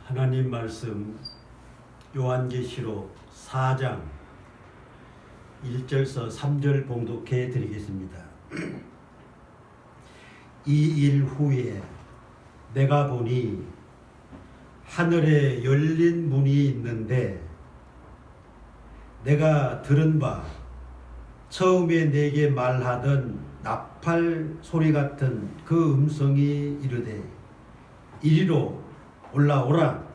하나님 말씀 요한계시록 4장 1절서 3절 봉독해 드리겠습니다. 이 일 후에 내가 보니 하늘에 열린 문이 있는데 내가 들은 바 처음에 내게 말하던 나팔 소리 같은 그 음성이 이르되 이리로 올라오라.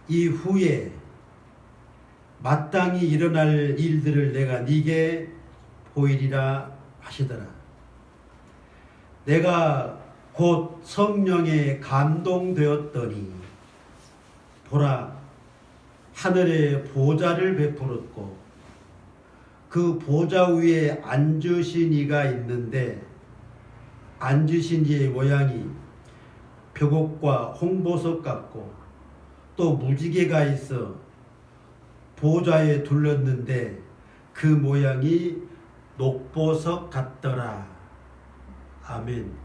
이후에 마땅히 일어날 일들을 내가 네게 보이리라 하시더라. 내가 곧 성령에 감동되었더니 보라, 하늘에 보좌를 베풀었고 그 보좌 위에 앉으신 이가 있는데 앉으신 이의 모양이 벽옥과 홍보석 같고 또 무지개가 있어 보좌에 둘렀는데 그 모양이 녹보석 같더라. 아멘.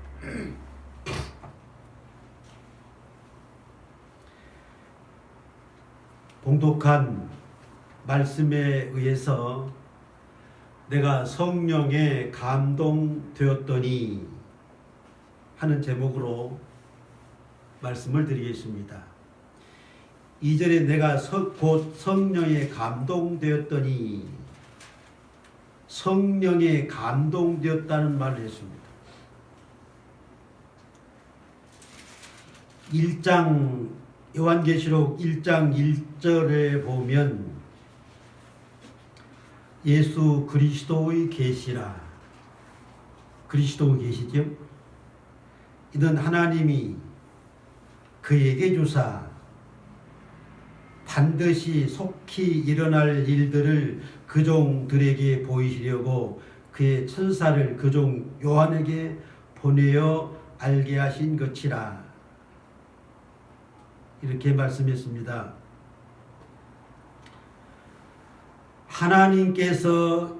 봉독한 말씀에 의해서 내가 성령에 감동되었더니 하는 제목으로 말씀을 드리겠습니다. 2절에 내가 곧 성령에 감동되었더니 성령에 감동되었다는 말을 했습니다. 1장 요한계시록 1장 1절에 보면 예수 그리스도의 계시라, 그리스도의 계시죠. 이는 하나님이 그에게 주사 반드시 속히 일어날 일들을 그 종들에게 보이시려고 그의 천사를 그 종 요한에게 보내어 알게 하신 것이라. 이렇게 말씀했습니다. 하나님께서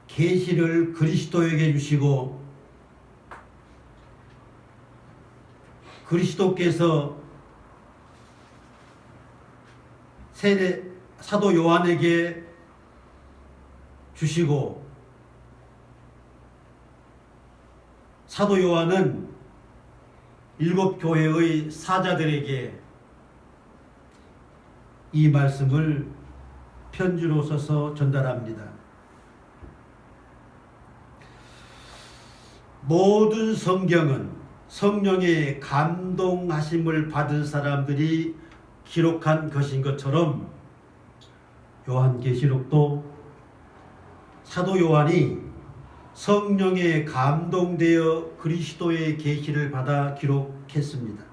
계시를 그리스도에게 주시고 그리스도께서 사도 요한에게 주시고 사도 요한은 7 교회의 사자들에게 이 말씀을 편지로 써서 전달합니다. 모든 성경은 성령의 감동하심을 받은 사람들이 기록한 것인 것처럼 요한계시록도 사도 요한이 성령에 감동되어 그리스도의 계시를 받아 기록했습니다.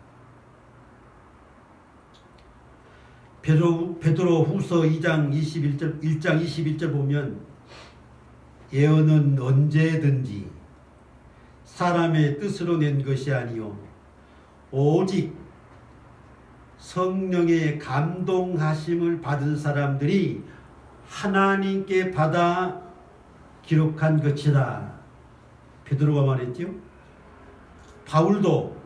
베드로 후서 1장 21절 보면 예언은 언제든지 사람의 뜻으로 낸 것이 아니요 오직 성령의 감동하심을 받은 사람들이 하나님께 받아 기록한 것이다. 베드로가 말했죠. 바울도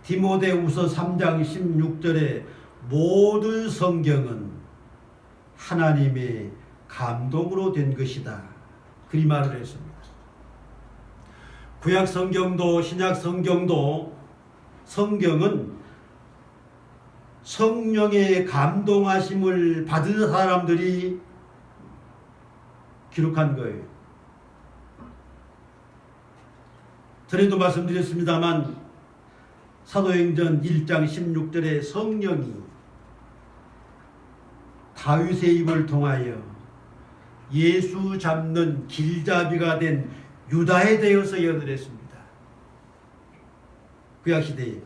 디모데후서 3장 16절에 모든 성경은 하나님의 감동으로 된 것이다. 그리 말을 했습니다. 구약 성경도 신약 성경도 성경은 성령의 감동하심을 받은 사람들이 기록한 거예요. 전에도 말씀드렸습니다만 사도행전 1장 16절에 성령이 다윗의 입을 통하여 예수 잡는 길잡이가 된 유다에 대해서 예언을 했습니다. 구약시대에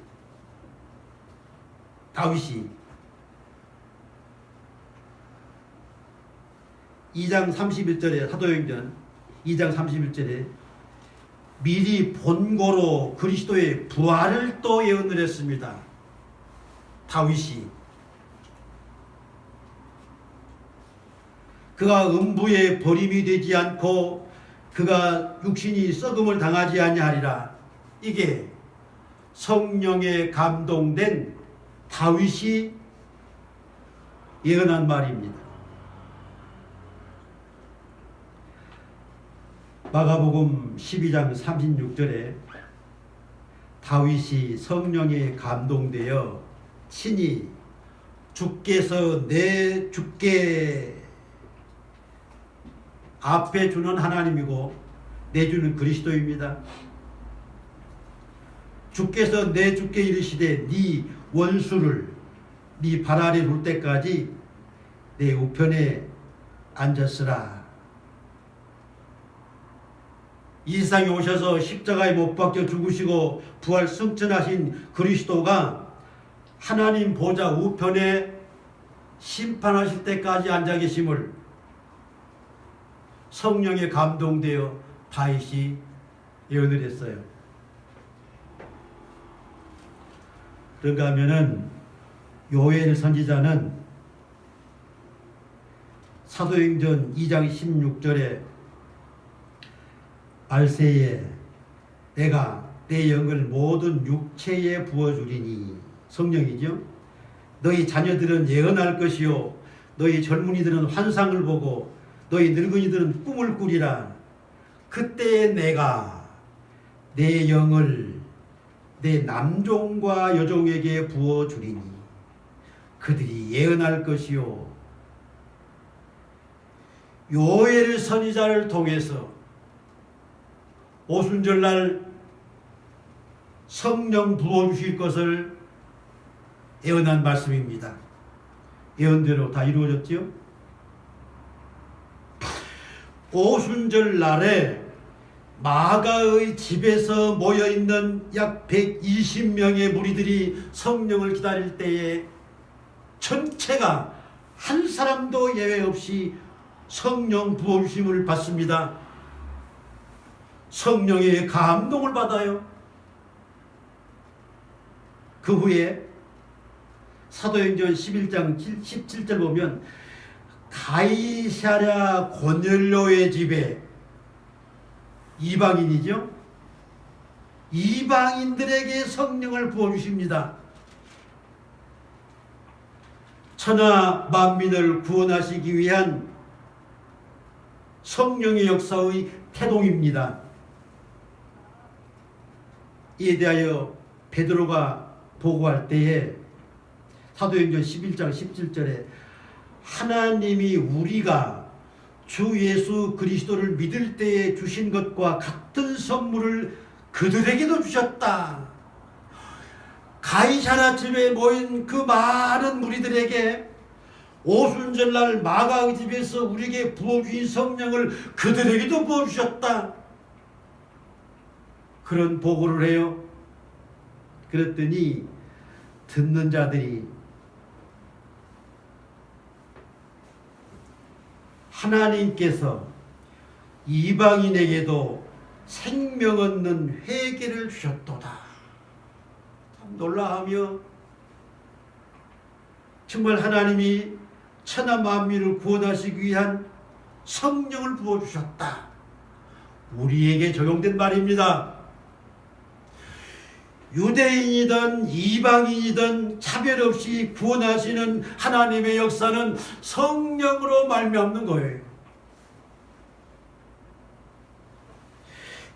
다윗이 2장 31절에 사도행전 2장 31절에 미리 본고로 그리스도의 부활을 또 예언을 했습니다. 다윗이 그가 음부에 버림이 되지 않고 그가 육신이 썩음을 당하지 아니하리라. 이게 성령에 감동된 다윗이 예언한 말입니다. 마가복음 12장 36절에 다윗이 성령에 감동되어 친히 주께서 내 주께 앞에 주는 하나님이고 내주는 그리스도입니다. 주께서 내 주께 이르시되 네 원수를 네 발 아래 둘 때까지 내 우편에 앉았으라. 이 세상에 오셔서 십자가에 못 박혀 죽으시고 부활 승천하신 그리스도가 하나님 보좌 우편에 심판하실 때까지 앉아 계심을 성령에 감동되어 다윗이 예언을 했어요. 그런가 하면은 요엘 선지자는 사도행전 2장 16절에 알세에 내가 내 영을 모든 육체에 부어주리니, 성령이죠. 너희 자녀들은 예언할 것이요 너희 젊은이들은 환상을 보고 너희 늙은이들은 꿈을 꾸리라. 그때에 내가 내 영을 내 남종과 여종에게 부어주리니 그들이 예언할 것이요. 요엘 선지자를 통해서 오순절날 성령 부어주실 것을 예언한 말씀입니다. 예언대로 다 이루어졌지요. 오순절날에 마가의 집에서 모여있는 약 120명의 무리들이 성령을 기다릴 때에 전체가 한 사람도 예외 없이 성령 부어주심을 받습니다. 성령의 감동을 받아요. 그 후에 사도행전 11장 17절 보면 가이사랴 고넬료의 집에 이방인이죠. 이방인들에게 성령을 부어주십니다. 천하 만민을 구원하시기 위한 성령의 역사의 태동입니다. 이에 대하여 베드로가 보고할 때에 사도행전 11장 17절에 하나님이 우리가 주 예수 그리스도를 믿을 때에 주신 것과 같은 선물을 그들에게도 주셨다. 가이사랴 집에 모인 그 많은 무리들에게 오순절날 마가의 집에서 우리에게 부어주신 성령을 그들에게도 부어주셨다. 그런 보고를 해요. 그랬더니 듣는 자들이 하나님께서 이방인에게도 생명 얻는 회개를 주셨도다. 참 놀라하며 정말 하나님이 천하 만민을 구원하시기 위한 성령을 부어주셨다. 우리에게 적용된 말입니다. 유대인이든 이방인이든 차별 없이 구원하시는 하나님의 역사는 성령으로 말미암는 거예요.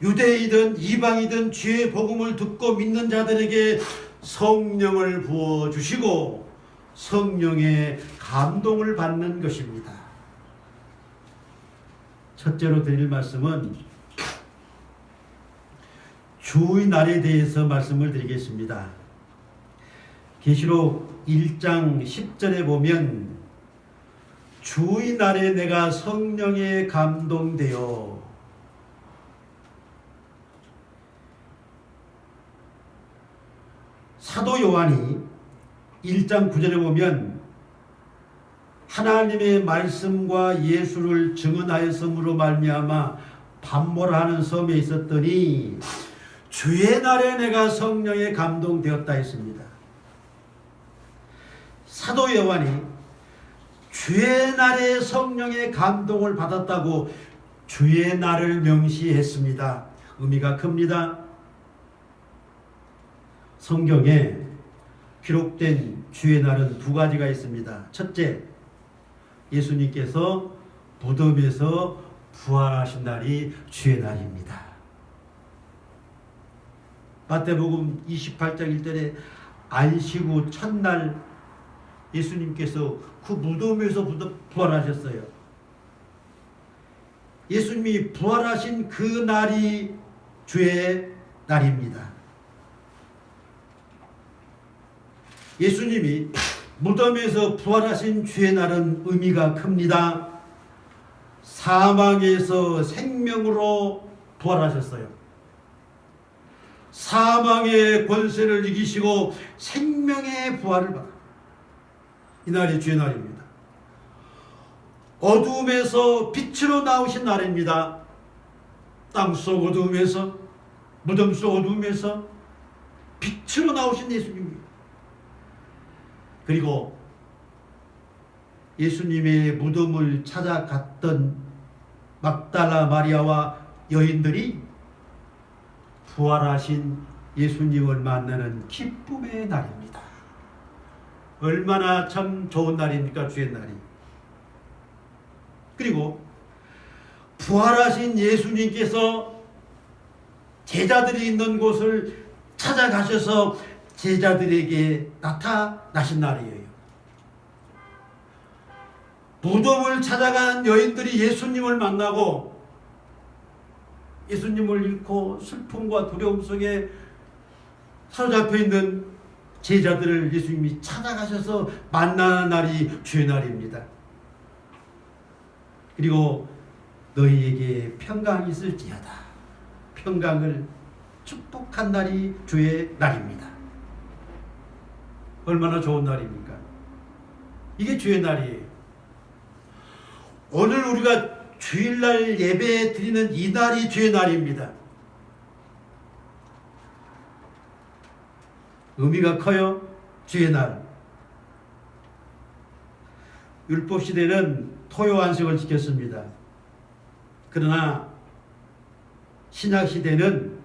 유대인이든 이방이든 주의 복음을 듣고 믿는 자들에게 성령을 부어주시고 성령의 감동을 받는 것입니다. 첫째로 드릴 말씀은 주의 날에 대해서 말씀을 드리겠습니다. 계시록 1장 10절에 보면 주의 날에 내가 성령에 감동되어 사도 요한이 1장 9절에 보면 하나님의 말씀과 예수를 증언하였음으로 말미암아 반모라는 섬에 있었더니 주의 날에 내가 성령에 감동되었다 했습니다. 사도 요한이 주의 날에 성령의 감동을 받았다고 주의 날을 명시했습니다. 의미가 큽니다. 성경에 기록된 주의 날은 두 가지가 있습니다. 첫째, 예수님께서 무덤에서 부활하신 날이 주의 날입니다. 마태복음 28장 1절에 안식 후 첫날 예수님께서 그 무덤에서 부활하셨어요. 예수님이 부활하신 그 날이 주의 날입니다. 예수님이 무덤에서 부활하신 주의 날은 의미가 큽니다. 사망에서 생명으로 부활하셨어요. 사망의 권세를 이기시고 생명의 부활을 받아. 이 날이 주의 날입니다. 어두움에서 빛으로 나오신 날입니다. 땅속 어두움에서, 무덤 속 어두움에서 빛으로 나오신 예수님입니다. 그리고 예수님의 무덤을 찾아갔던 막달라 마리아와 여인들이 부활하신 예수님을 만나는 기쁨의 날입니다. 얼마나 참 좋은 날입니까? 주의 날이. 그리고 부활하신 예수님께서 제자들이 있는 곳을 찾아가셔서 제자들에게 나타나신 날이에요. 무덤을 찾아간 여인들이 예수님을 만나고 예수님을 잃고 슬픔과 두려움 속에 사로잡혀 있는 제자들을 예수님이 찾아가셔서 만나는 날이 주의 날입니다. 그리고 너희에게 평강이 있을지어다. 평강을 축복한 날이 주의 날입니다. 얼마나 좋은 날입니까? 이게 주의 날이에요. 오늘 우리가 주일날 예배 드리는 이 날이 주의 날입니다. 의미가 커요. 주의 날. 율법 시대는 토요 안식을 지켰습니다. 그러나 신약 시대는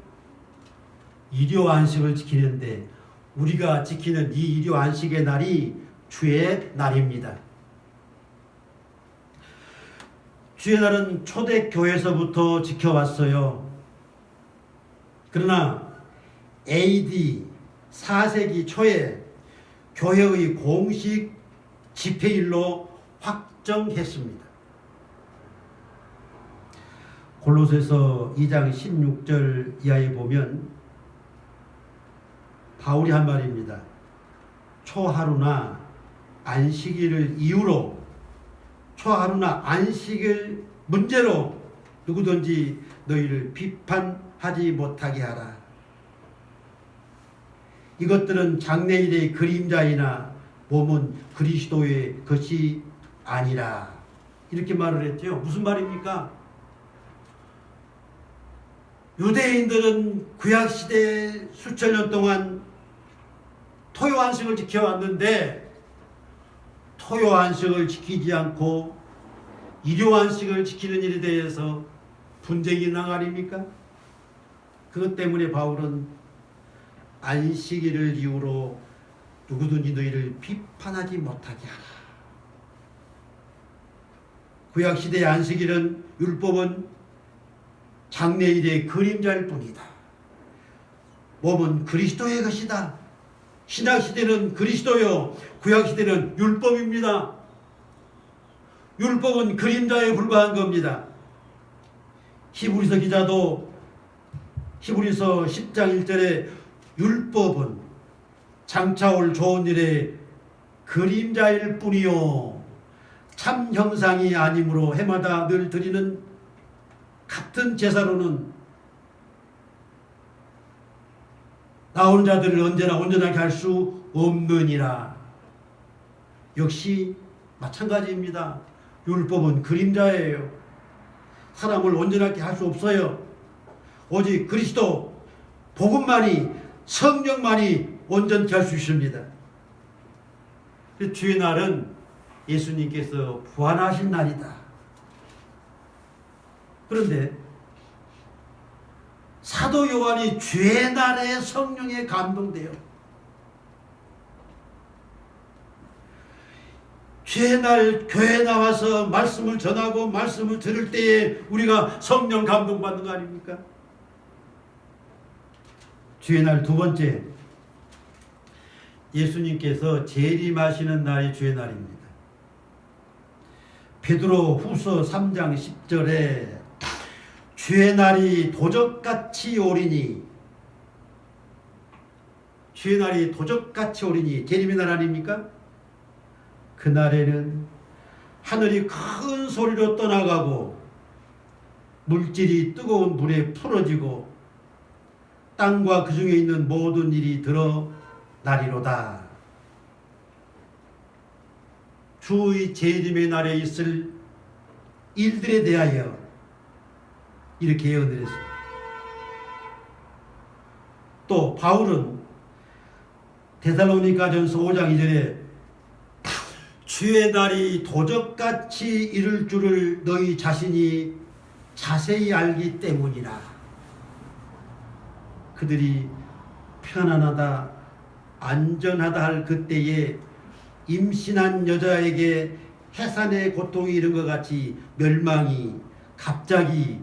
일요 안식을 지키는데 우리가 지키는 이 일요 안식의 날이 주의 날입니다. 주의 날은 초대교회에서부터 지켜왔어요. 그러나 AD 4세기 초에 교회의 공식 집회일로 확정했습니다. 골로새서 2장 16절 이하에 보면 바울이 한 말입니다. 초하루나 안식일을 이유로 초하루나 안식일 문제로 누구든지 너희를 비판하지 못하게 하라. 이것들은 장래일의 그림자이나 몸은 그리스도의 것이 아니라. 이렇게 말을 했죠. 무슨 말입니까? 유대인들은 구약시대 수천 년 동안 토요 안식을 지켜왔는데 토요 안식을 지키지 않고 일요 안식을 지키는 일에 대해서 분쟁이 있는 거 아닙니까? 그것 때문에 바울은 안식일을 이유로 누구든지 너희를 비판하지 못하게 하라. 구약시대의 안식일은 율법은 장래일의 그림자일 뿐이다. 몸은 그리스도의 것이다. 신약시대는 그리스도요, 구약시대는 율법입니다. 율법은 그림자에 불과한 겁니다. 히브리서 기자도 히브리서 10장 1절에 율법은 장차올 좋은 일의 그림자일 뿐이요 참 형상이 아니므로 해마다 늘 드리는 같은 제사로는 나오는 자들을 언제나 온전하게 할 수 없느니라. 역시 마찬가지입니다. 율법은 그림자예요. 사람을 온전하게 할 수 없어요. 오직 그리스도 복음만이, 성령만이 온전케 할 수 있습니다. 주의 날은 예수님께서 부활하신 날이다. 그런데 사도 요한이 주의 날에 성령에 감동돼요. 주의 날 교회에 나와서 말씀을 전하고 말씀을 들을 때에 우리가 성령 감동받는 거 아닙니까? 주의 날 두 번째, 예수님께서 재림하시는 날이 주의 날입니다. 베드로 후서 3장 10절에 주의 날이 도적같이 오리니, 주의 날이 도적같이 오리니 재림의 날 아닙니까? 그날에는 하늘이 큰 소리로 떠나가고 물질이 뜨거운 불에 풀어지고 땅과 그 중에 있는 모든 일이 드러나리로다. 주의 재림의 날에 있을 일들에 대하여 이렇게 예언을 했습니다. 또 바울은 데살로니가전서 5장 2절에 주의 날이 도적같이 이를 줄을 너희 자신이 자세히 알기 때문이라. 그들이 편안하다 안전하다 할 그때에 임신한 여자에게 해산의 고통이 이른 것 같이 멸망이 갑자기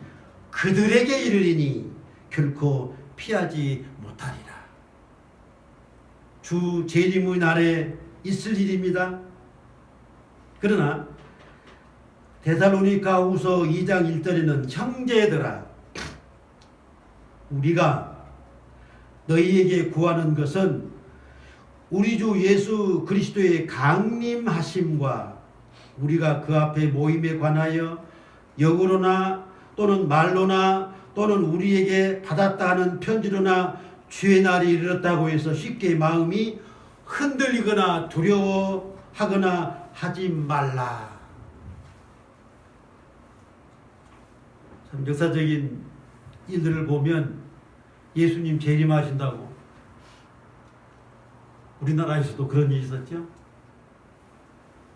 그들에게 이르리니 결코 피하지 못하리라. 주 재림의 날에 있을 일입니다. 그러나 데살로니가후서 2장 1절에는 형제들아 우리가 너희에게 구하는 것은 우리 주 예수 그리스도의 강림하심과 우리가 그 앞에 모임에 관하여 역으로나 또는 말로나 또는 우리에게 받았다 하는 편지로나 주의 날이 이르렀다고 해서 쉽게 마음이 흔들리거나 두려워하거나 하지 말라. 참 역사적인 일들을 보면 예수님 재림하신다고 우리나라에서도 그런 일이 있었죠.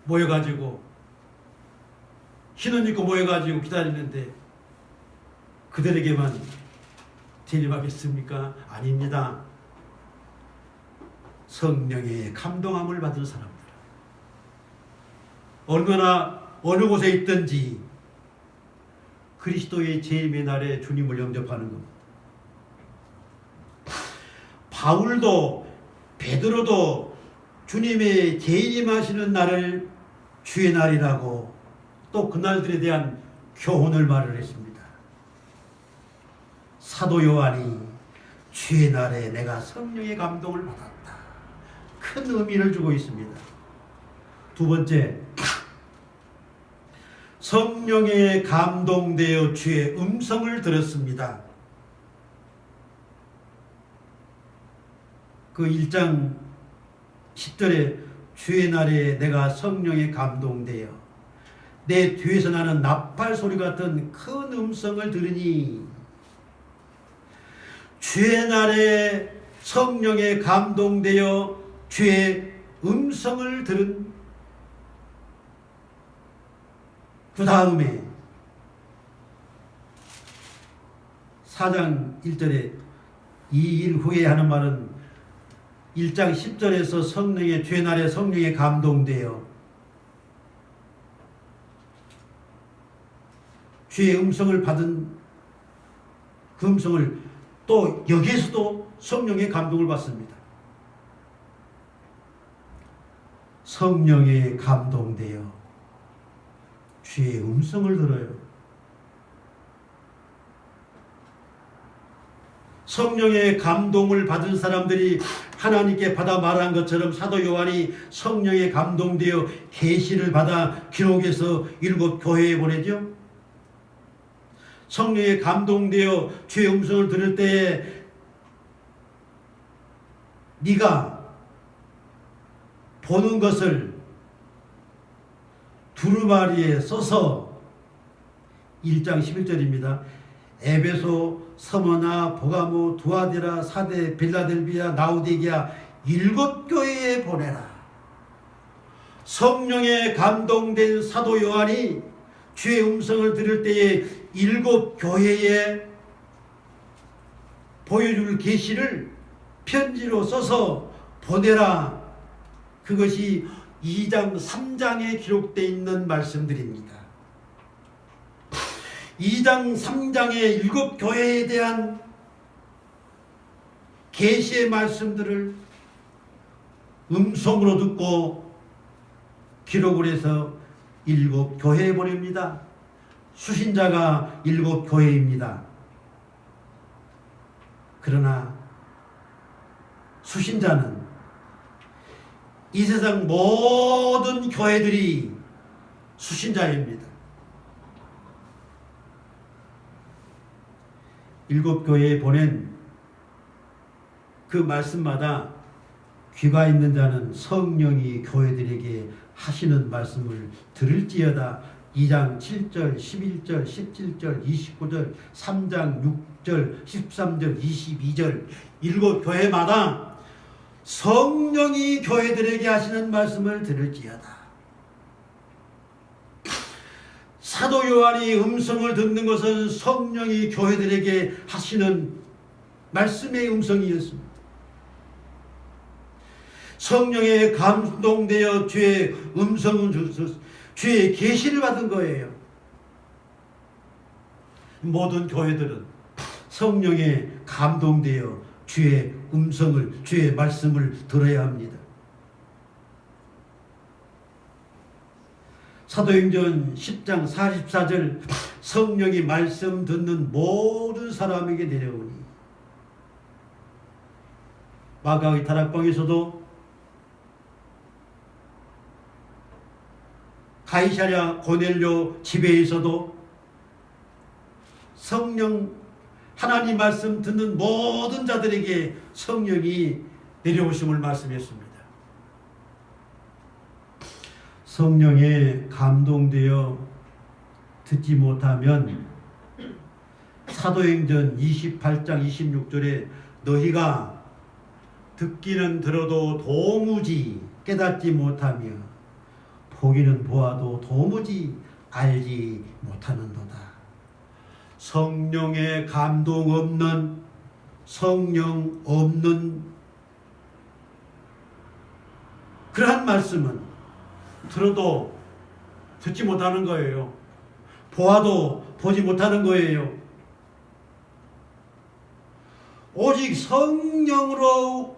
모여가지고 신혼 입고 모여가지고 기다리는데 그들에게만 재림하겠습니까? 아닙니다. 성령의 감동함을 받은 사람들, 어느 곳에 있든지 그리스도의 재림의 날에 주님을 영접하는 겁니다. 바울도 베드로도 주님의 재림하시는 날을 주의 날이라고 또 그날들에 대한 교훈을 말을 했습니다. 사도 요한이 주의 날에 내가 성령의 감동을 받았다. 큰 의미를 주고 있습니다. 두 번째, 성령에 감동되어 주의 음성을 들었습니다. 그 1장 10절에 주의 날에 내가 성령에 감동되어 내 뒤에서 나는 나팔 소리 같은 큰 음성을 들으니, 주의 날에 성령에 감동되어 주의 음성을 들은 그 다음에 4장 1절에 이 일 후에 하는 말은 1장 10절에서 성령의 주의 날에 성령에 감동되어 주의 음성을 받은 그 음성을 또 여기에서도 성령의 감동을 받습니다. 성령에 감동되어 주의 음성을 들어요. 성령의 감동을 받은 사람들이 하나님께 받아 말한 것처럼 사도 요한이 성령에 감동되어 계시를 받아 기록해서 7 교회에 보내죠. 성령에 감동되어 주의 음성을 들을 때에 네가 보는 것을 두루마리에 써서 1장 11절입니다. 에베소, 서머나, 보가모, 두아디라, 사데, 빌라델비아, 라우디게아 7 교회에 보내라. 성령에 감동된 사도 요한이 주의 음성을 들을 때에 7 교회에 보여줄 계시를 편지로 써서 보내라. 그것이 2장 3장에 기록되어 있는 말씀들입니다. 2장 3장의 7교회에 대한 계시의 말씀들을 음성으로 듣고 기록을 해서 7교회에 보냅니다. 수신자가 7교회입니다. 그러나 수신자는 이 세상 모든 교회들이 수신자입니다. 7교회에 보낸 그 말씀마다 귀가 있는 자는 성령이 교회들에게 하시는 말씀을 들을지어다. 2장 7절, 11절, 17절, 29절, 3장 6절, 13절, 22절 7교회마다 성령이 교회들에게 하시는 말씀을 들을지어다. 사도 요한이 음성을 듣는 것은 성령이 교회들에게 하시는 말씀의 음성이었습니다. 성령에 감동되어 주의 음성을 주의 계시를 받은 거예요. 모든 교회들은 성령에 감동되어 주의 음성을, 주의 말씀을 들어야 합니다. 사도행전 10장 44절 성령이 말씀 듣는 모든 사람에게 내려오니 마가의 다락방에서도 가이사랴 고넬료 집회에서도 성령 하나님 말씀 듣는 모든 자들에게 성령이 내려오심을 말씀했습니다. 성령에 감동되어 듣지 못하면 사도행전 28장 26절에 너희가 듣기는 들어도 도무지 깨닫지 못하며 보기는 보아도 도무지 알지 못하는도다. 성령의 감동 없는, 성령 없는 그러한 말씀은 들어도 듣지 못하는 거예요. 보아도 보지 못하는 거예요. 오직 성령으로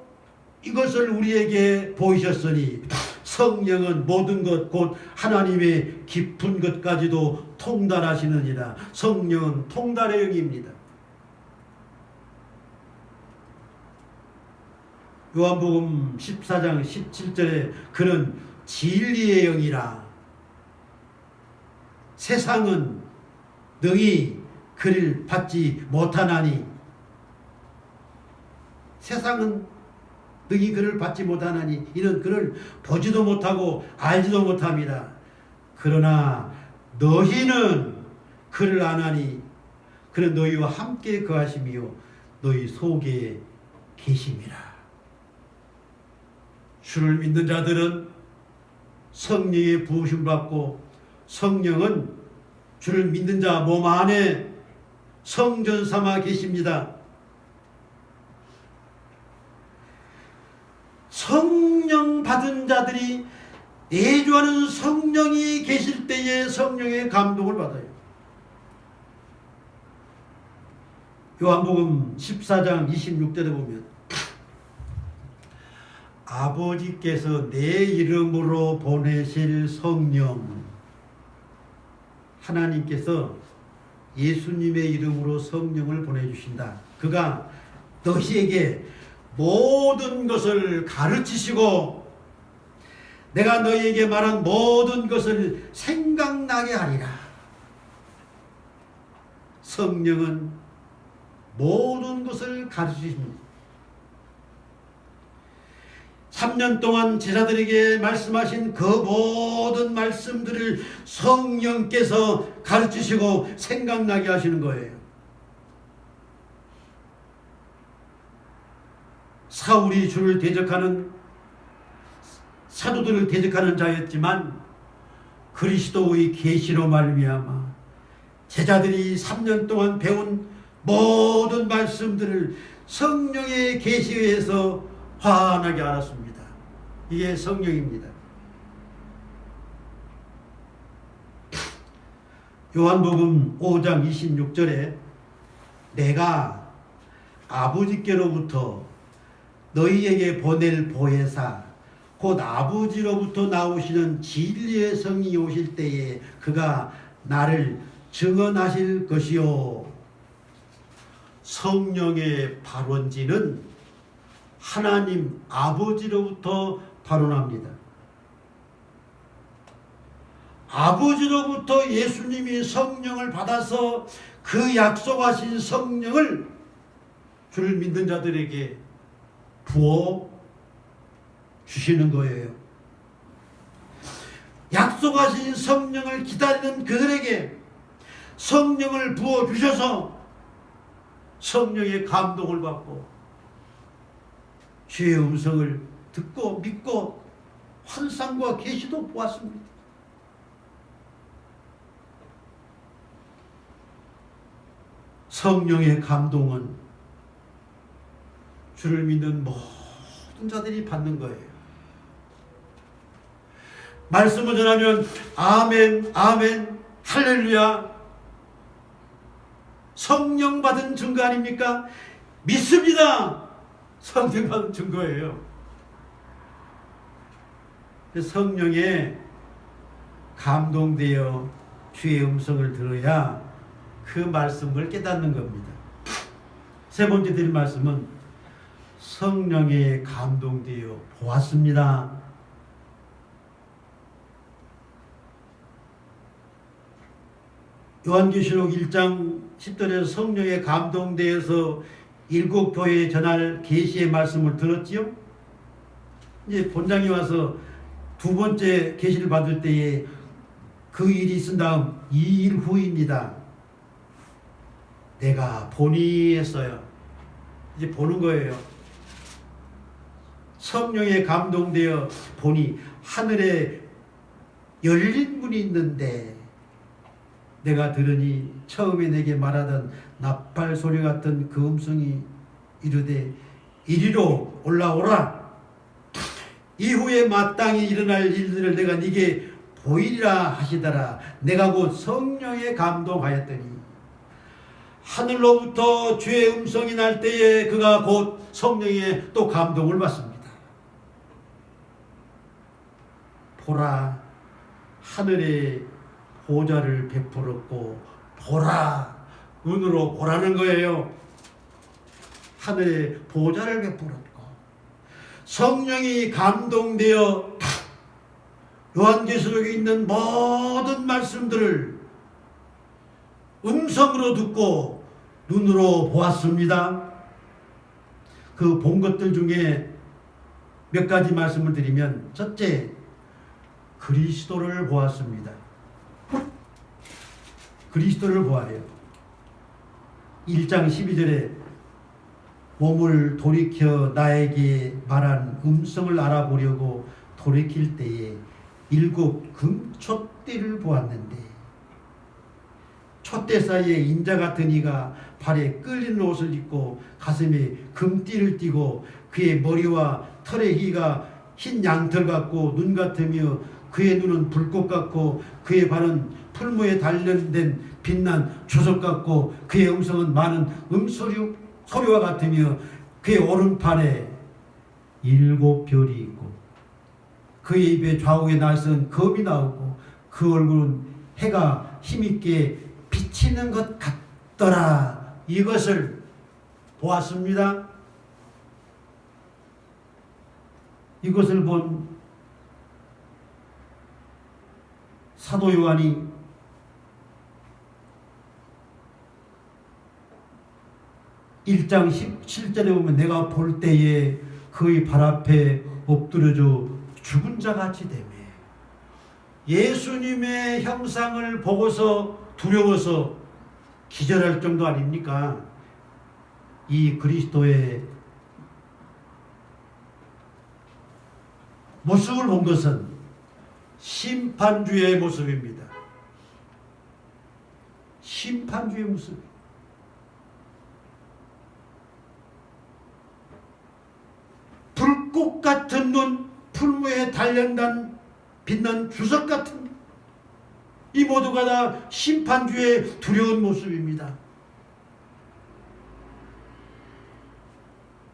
이것을 우리에게 보이셨으니 성령은 모든 것 곧 하나님의 깊은 것까지도 통달하시느니라. 성령은 통달의 영입니다. 요한복음 14장 17절에 그는 진리의 영이라. 세상은 능히 그를 받지 못하나니 세상은 능히 그를 받지 못하나니 이는 그를 보지도 못하고 알지도 못함이라. 그러나 너희는 그를 아나니 그는 너희와 함께 거하시며 너희 속에 계심이라. 주를 믿는 자들은 성령의 부으심 받고 성령은 주를 믿는 자 몸 안에 성전 삼아 계십니다. 성령 받은 자들이 내주하는 성령이 계실 때에 성령의 감동을 받아요. 요한복음 14장 26절에 보면 아버지께서 내 이름으로 보내실 성령, 하나님께서 예수님의 이름으로 성령을 보내주신다. 그가 너희에게 모든 것을 가르치시고 내가 너희에게 말한 모든 것을 생각나게 하리라. 성령은 모든 것을 가르치십니다. 3년 동안 제자들에게 말씀하신 그 모든 말씀들을 성령께서 가르치시고 생각나게 하시는 거예요. 사울이 주를 대적하는 사도들을 대적하는 자였지만 그리스도의 계시로 말미암아 제자들이 3년 동안 배운 모든 말씀들을 성령의 계시에서 환하게 알았습니다. 이게 성령입니다. 요한복음 5장 26절에 내가 아버지께로부터 너희에게 보낼 보혜사 곧 아버지로부터 나오시는 진리의 성이 오실 때에 그가 나를 증언하실 것이요. 성령의 발원지는 하나님 아버지로부터 발원합니다. 아버지로부터 예수님이 성령을 받아서 그 약속하신 성령을 주를 믿는 자들에게 부어 주시는 거예요. 약속하신 성령을 기다리는 그들에게 성령을 부어 주셔서 성령의 감동을 받고 주의 음성을 듣고 믿고 환상과 계시도 보았습니다. 성령의 감동은 주를 믿는 모든 자들이 받는 거예요. 말씀을 전하면 아멘, 아멘, 할렐루야. 성령 받은 증거 아닙니까? 믿습니다. 성령 받은 증거예요. 성령에 감동되어 주의 음성을 들어야 그 말씀을 깨닫는 겁니다. 세 번째 드릴 말씀은 성령에 감동되어 보았습니다. 요한계시록 1장 10절에서 성령에 감동되어서 일곱 교회에 전할 계시의 말씀을 들었지요. 이제 본장이 와서 두 번째 계시를 받을 때에 그 일이 있은 다음 2일 후입니다. 내가 보니 했어요. 이제 보는 거예요. 성령에 감동되어 보니 하늘에 열린 문이 있는데 내가 들으니 처음에 내게 말하던 나팔 소리 같은 그 음성이 이르되 이리로 올라오라. 이후에 마땅히 일어날 일들을 내가 네게 보이리라 하시더라. 내가 곧 성령에 감동하였더니 하늘로부터 주의 음성이 날 때에 그가 곧 성령에 또 감동을 받습니다. 보라, 하늘에 보좌를 베풀었고 보라, 눈으로 보라는 거예요. 하늘에 보좌를 베풀었고 성령이 감동되어 요한계시록에 있는 모든 말씀들을 음성으로 듣고 눈으로 보았습니다. 그 본 것들 중에 몇 가지 말씀을 드리면, 첫째, 그리스도를 보았습니다. 그리스도를 보아요. 1장 12절에 몸을 돌이켜 나에게 말한 음성을 알아보려고 돌이킬 때에 7 금촛대를 보았는데 촛대 사이에 인자 같은 이가 발에 끌리는 옷을 입고 가슴에 금띠를 띠고 그의 머리와 털의 희가 흰 양털 같고 눈 같으며 그의 눈은 불꽃 같고 그의 발은 풀무에 단련된 빛난 주석 같고 그의 음성은 많은 소리와 같으며 그의 오른팔에 7 별이 있고 그의 입에 좌우에 날선 검이 나오고 그 얼굴은 해가 힘있게 비치는 것 같더라. 이것을 보았습니다. 이것을 본 사도 요한이 (1장 17절에) 보면 내가 볼 때에 그의 발 앞에 엎드려져 죽은 자같이 되매 예수님의 형상을 보고서 두려워서 기절할 정도 아닙니까? 이 그리스도의 모습을 본 것은 심판주의 모습입니다. 심판주의 모습. 불꽃 같은 눈, 풀무에 단련된 빛난 주석 같은 이 모두가 다 심판주의 두려운 모습입니다.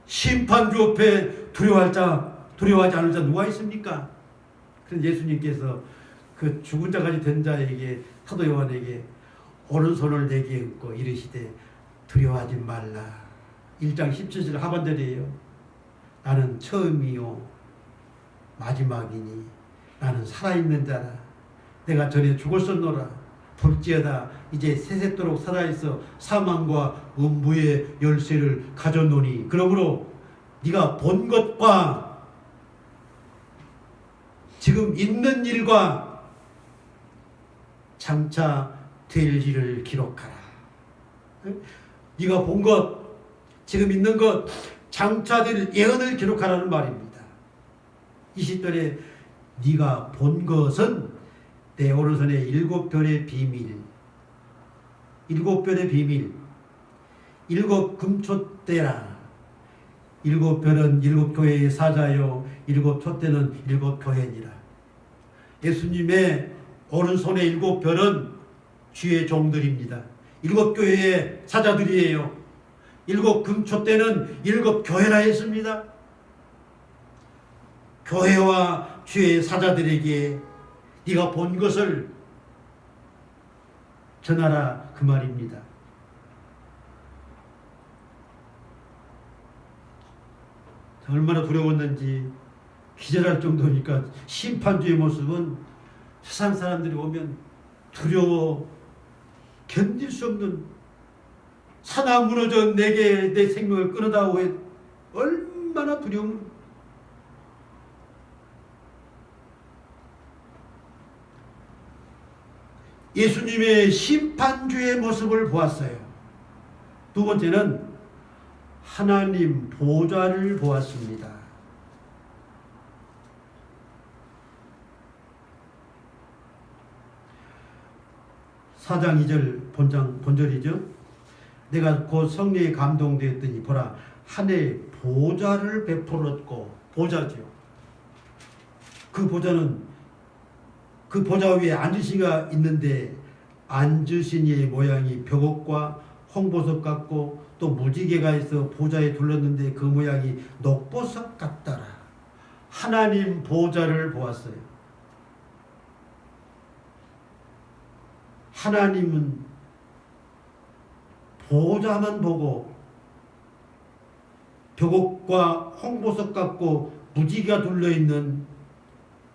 심판주 앞에 두려워하지 않을 자 누가 있습니까? 그래서 예수님께서 그 죽은 자까지 된 자에게, 사도 요한에게 오른손을 내게 얹고 이르시되 두려워하지 말라. 1장 17절 하반절이에요. 나는 처음이요 마지막이니 나는 살아있는 자라. 내가 전에 죽었었노라. 볼지어다 이제 세세토록 살아있어 사망과 음부의 열쇠를 가졌노니 그러므로 네가 본 것과 지금 있는 일과 장차 될 일을 기록하라. 네가 본 것, 지금 있는 것, 장차 될 예언을 기록하라는 말입니다. 20절에 네가 본 것은 내 오른손의 7별의 비밀, 7별의 비밀, 7 금촛대라. 7별은 7 교회의 사자요 7 촛대는 7 교회니라. 예수님의 오른손의 7별은 주의 종들입니다. 7 교회의 사자들이에요. 7 금촛대는 7 교회라 했습니다. 교회와 주의 사자들에게 네가 본 것을 전하라 그 말입니다. 얼마나 두려웠는지 기절할 정도니까 심판주의 모습은 세상 사람들이 오면 두려워 견딜 수 없는, 산하 무너져 내게 내 생명을 끊어다오 해 얼마나 두려움. 예수님의 심판주의 모습을 보았어요. 두 번째는 하나님 보좌를 보았습니다. 4장 2절 본절이죠. 내가 곧 성령에 감동되었더니 보라 하늘에 보좌를 베풀었고, 보좌죠. 그 보좌는 그 보좌 위에 앉으신 이가 있는데 앉으신 이의 모양이 벽옥과 홍보석 같고 또 무지개가 있어 보좌에 둘렀는데 그 모양이 녹보석 같더라. 하나님 보좌를 보았어요. 하나님은 보좌만 보고 벽옥과 홍보석 같고 무지개가 둘러있는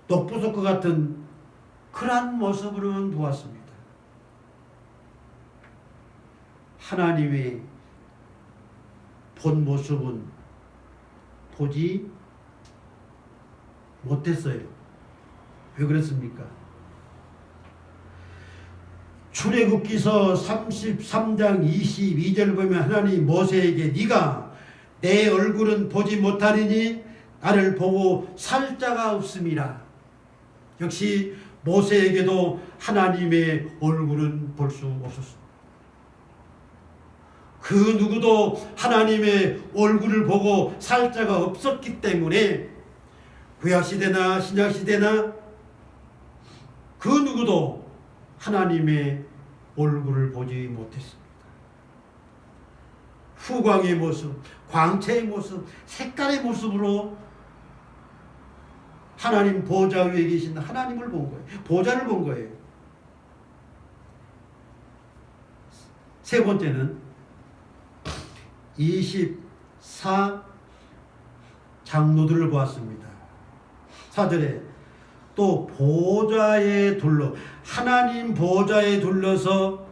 녹보석과 같은 그러한 모습으로는 보았습니다. 하나님의 본 모습은 보지 못했어요. 왜 그랬습니까? 출애굽기서 33장 22절 보면 하나님 모세에게 네가 내 얼굴은 보지 못하리니 나를 보고 살 자가 없음이라. 역시 모세에게도 하나님의 얼굴은 볼 수 없었습니다. 그 누구도 하나님의 얼굴을 보고 살 자가 없었기 때문에 구약시대나 신약시대나 그 누구도 하나님의 얼굴을 보지 못했습니다. 후광의 모습, 광채의 모습, 색깔의 모습으로 하나님 보좌 위에 계신 하나님을 본 거예요. 보좌를 본 거예요. 세 번째는 24 장로들을 보았습니다. 4절에 또 보좌에 둘러, 하나님 보좌에 둘러서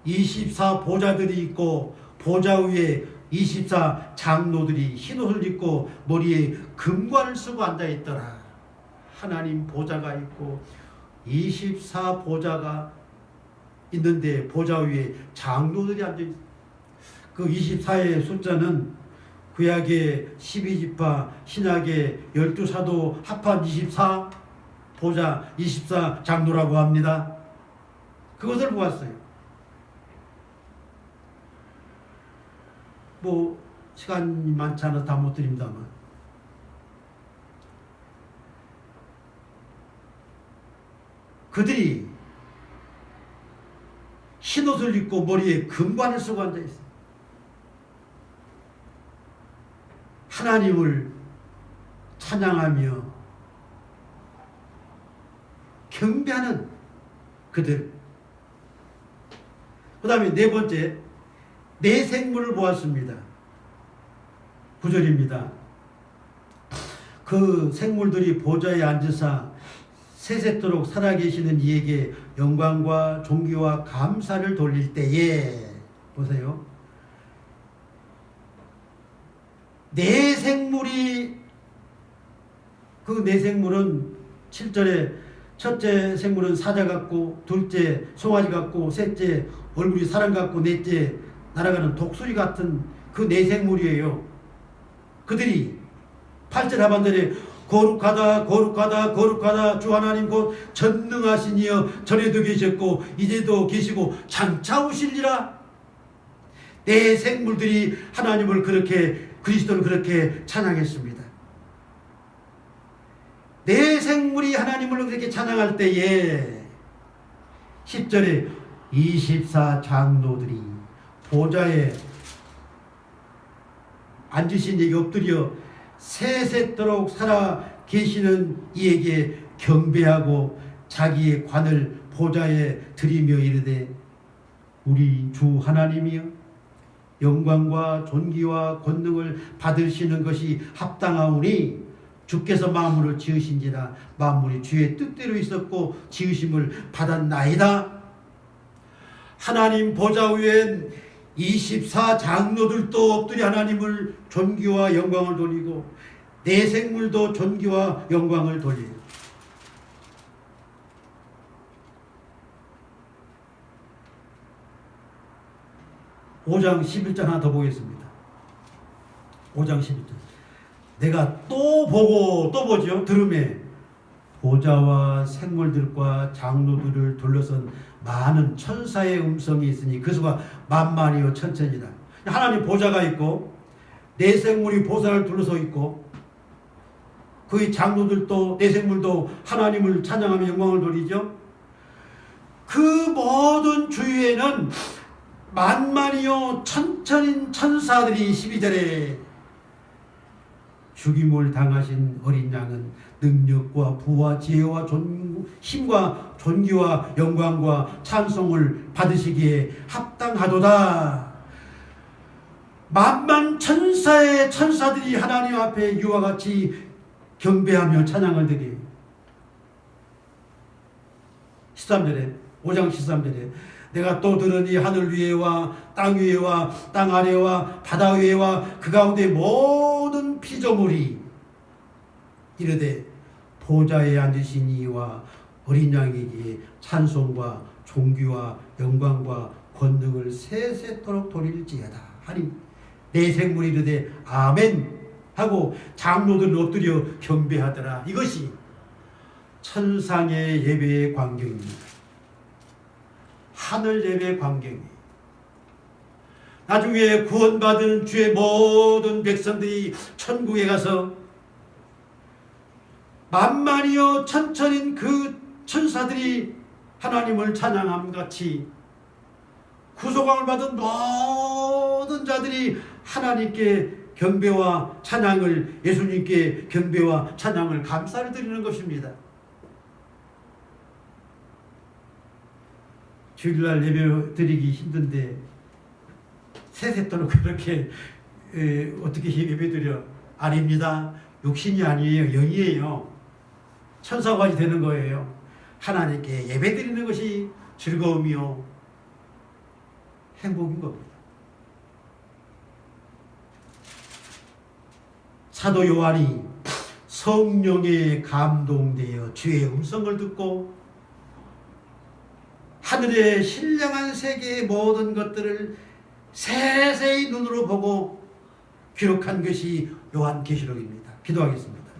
24 보좌들이 있고 보좌 위에 24 장로들이 흰옷을 입고 머리에 금관을 쓰고 앉아있더라. 하나님 보좌가 있고 24 보좌가 있는데 보좌 위에 장로들이 앉아있어요. 그 24의 숫자는 구약의 12지파, 신약의 12사도 합한 24 보좌, 24 장로라고 합니다. 그것을 보았어요. 뭐 시간이 많지 않아서 다 못 드립니다만 그들이 겉옷을 입고 머리에 금관을 쓰고 앉아 있어요. 하나님을 찬양하며 경배하는 그들. 그 다음에 네 번째, 내 생물을 보았습니다. 9절입니다. 그 생물들이 보좌에 앉으사 세세토록 살아계시는 이에게 영광과 존귀와 감사를 돌릴 때에, 보세요. 내 생물이, 그 내 생물은 7절에 첫째 생물은 사자 같고, 둘째 송아지 같고, 셋째 얼굴이 사람 같고, 넷째 날아가는 독수리 같은 그 네 생물이에요. 그들이 8절 하반절에 거룩하다 거룩하다 거룩하다 주 하나님 곧 전능하신 이여 전에도 계셨고 이제도 계시고 장차 오실리라. 내 생물들이 하나님을 그렇게, 그리스도를 그렇게 찬양했습니다. 내 생물이 하나님을 그렇게 찬양할 때에 10절에 24장로들이 보좌에 앉으신 이에게 엎드려 세세토록 살아 계시는 이에게 경배하고 자기의 관을 보좌에 드리며 이르되 우리 주 하나님이여 영광과 존귀와 권능을 받으시는 것이 합당하오니 주께서 만물을 지으신지라 만물이 주의 뜻대로 있었고 지으심을 받았나이다. 하나님 보좌 위엔 24장로들도 엎드려 하나님을 존귀와 영광을 돌리고 내 생물도 존귀와 영광을 돌려요. (5장 11절) 하나 더 보겠습니다. 5장 11절. 내가 또 보고 또 보죠. 들음에 보좌와 생물들과 장로들을 둘러선 많은 천사의 음성이 있으니 그 수가 만만이요 천천이다. 하나님 보좌가 있고 내 생물이 보좌를 둘러서 있고 그의 장로들도 내 생물도 하나님을 찬양하며 영광을 돌리죠. 그 모든 주위에는 만만이요 천천인 천사들이 12절에 죽임을 당하신 어린 양은 능력과 부와 지혜와 힘과 존귀와 영광과 찬송을 받으시기에 합당하도다. 만만 천사의 천사들이 하나님 앞에 이와 같이 경배하며 찬양을 드리. 13절에 5장 13절에 내가 또 들으니 하늘 위에와 땅 위에와 땅 아래와 바다 위에와 그 가운데 모든 피조물이 이르되 보좌에 앉으신 이와 어린 양에게 찬송과 존귀와 영광과 권능을 세세토록 돌릴지어다 하니 내 생물이 이르되 아멘 하고 장로들은 엎드려 경배하더라. 이것이 천상의 예배의 광경입니다. 하늘 예배의 광경이. 나중에 구원받은 주의 모든 백성들이 천국에 가서 만만이요 천천인 그 천사들이 하나님을 찬양함 같이 구속함을 받은 모든 자들이 하나님께 경배와 찬양을, 예수님께 경배와 찬양을 감사를 드리는 것입니다. 주일날 예배 드리기 힘든데 세세토록 그렇게 어떻게 예배 드려? 아닙니다. 육신이 아니에요. 영이에요. 천사같이 되는 거예요. 하나님께 예배 드리는 것이 즐거움이요 행복인 겁니다. 사도 요한이 성령에 감동되어 주의 음성을 듣고 하늘의 신령한 세계의 모든 것들을 세세히 눈으로 보고 기록한 것이 요한계시록입니다. 기도하겠습니다.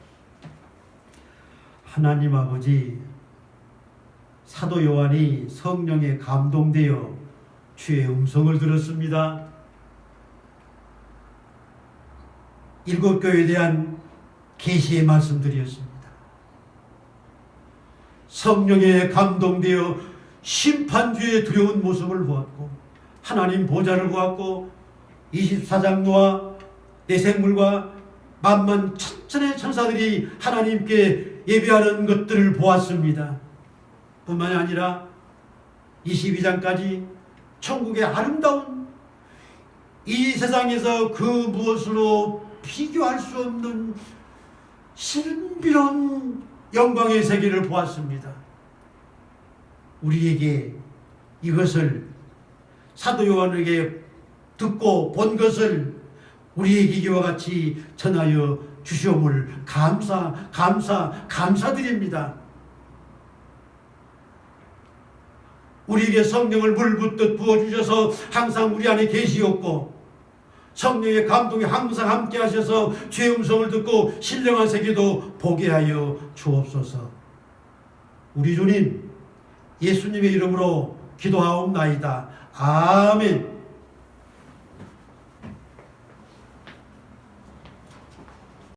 하나님 아버지, 사도 요한이 성령에 감동되어 주의 음성을 들었습니다. 일곱 교회에 대한 계시의 말씀드렸습니다. 성령에 감동되어 심판주의 두려운 모습을 보았고 하나님 보좌를 보았고 24장 노아 내생물과 만만 천천의 천사들이 하나님께 예배하는 것들을 보았습니다. 뿐만이 아니라 22장까지 천국의 아름다운 이 세상에서 그 무엇으로 비교할 수 없는 신비로운 영광의 세계를 보았습니다. 우리에게 이것을 사도 요한에게 듣고 본 것을 우리에게 이와 같이 전하여 주시옴을 감사드립니다. 우리에게 성령을 물 붓듯 부어주셔서 항상 우리 안에 계시었고 성령의 감동이 항상 함께 하셔서 주의 음성을 듣고 신령한 세계도 보게 하여 주옵소서. 우리 주님 예수님의 이름으로 기도하옵나이다. 아멘.